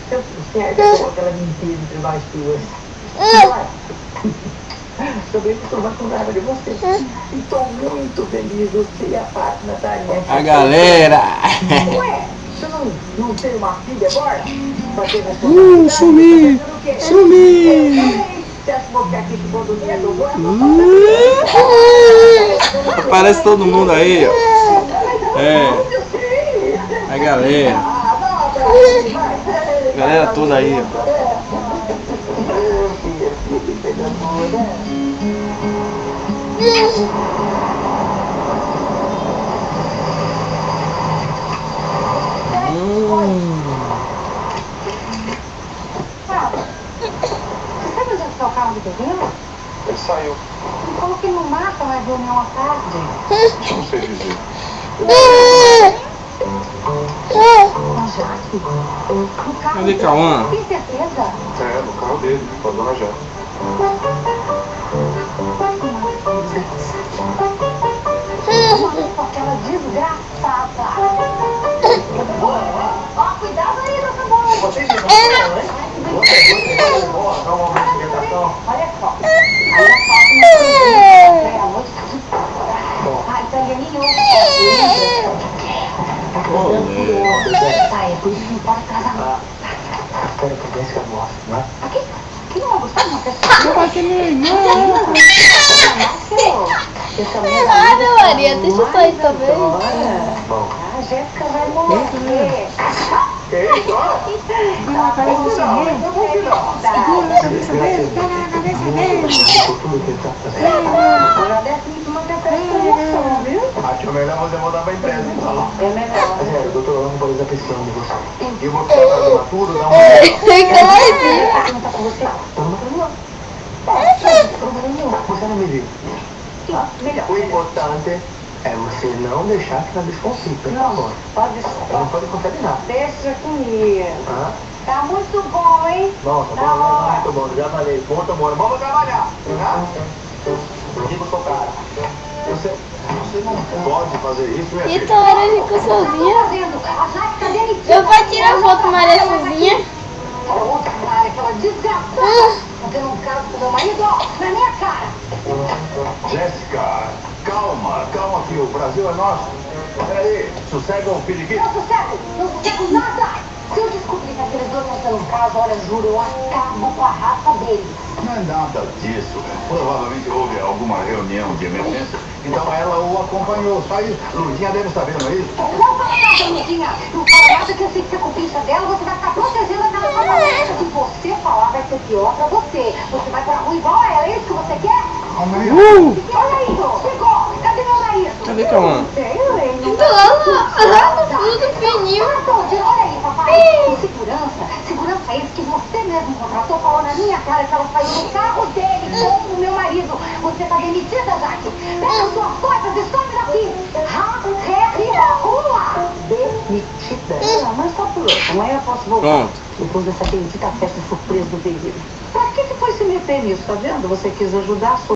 Você acha aquela mentira entre nós duas? Vai. Também estou mais com raiva de você. E estou muito feliz você e a Fátima estarem aqui. A galera! Ué, você não tem uma filha agora? Fazer responsabilidade? Sumi! Tá fazendo o quê? Sumi! Eu também. Você acha que vou ficar aqui com o dedo? Vou Aparece todo mundo aí, ó. É. A galera. A galera toda aí, ó. Você sabe onde é que está o carro do Pedrinho? Ele saiu. E falou que não mata mais reunião à tarde. Não sei dizer. Mas Jaque, no carro Cadê Cauã? tem certeza? É, no carro dele, com a dona Jana. Com aquela desgraçada. Ó, cuidado aí nessa bola. Vocês me vão dar uma movimentação. Olha só. Aí a Fátima a noite a italianinho. Tá, é por isso que não pode casar. Espero que desse que eu gosto, né? Aqui não vai gostar de uma pessoa. Não vai ser meu irmão. Nada, Maria, deixa eu sair também. Bom. A Jéssica vai morrer. Que isso? Segura na cabeça dele. Segura na cabeça dele, pega na cabeça dele. Por tudo que ele tá fazendo. Agradece muito uma promoção, viu? Acho que é melhor você voltar pra empresa, então. É melhor. Mas é, o doutor não pode estar precisando de você. E você tá fazendo tudo, dá uma olhada. Não tá com você? Você não me viu. Melhor. O importante é você não deixar que ela desconfie, pelo amor. Pode Ela não pode confiar em nada. Deixa comigo. Hã? Tá muito bom, hein? Bom, tá bom, muito bom, já falei. Ponto, amor. Vamos trabalhar, tá? Diga o seu cara. Você não pode fazer isso, minha filha. Então ela ficou sozinha. A Jaque tá demitida. Eu vou tirar foto Maria sozinha. Aquela outra cara, aquela desgraçada. Fazendo um caso com meu marido, ó, na minha cara. Jéssica, calma que o Brasil é nosso. Peraí, sossega o periquito. Não sossego nada. Se eu descobrir que aqueles dois não estão em casa, olha, juro, eu acabo com a raça deles. Não é nada disso. Provavelmente houve alguma reunião de emergência, então ela o acompanhou. Só isso. Lurdinha deve estar vendo isso. Não fala nada, Luzinha. Não fala nada que eu sei que você é copista dela, você vai ficar protegendo aquela família. Se você falar, vai ser pior pra você. Você vai pra rua igual a ela, é isso que você quer? Calma aí. Olha aí, chegou. Cadê meu marido? Cadê Cauã? Então lá no fundo fininho. Olha aí, papai. Segurança é esse que você mesmo contratou, falou na minha cara que ela saiu do carro dele com o meu marido. Você tá demitida, Jaque. Pega suas coisas e some daqui. Rua. Demitida? Não, mas só por hoje. Amanhã eu posso voltar. Pronto. Depois dessa bendita festa surpresa do pedido. Pra que foi se meter nisso, tá vendo? Você quis ajudar a sua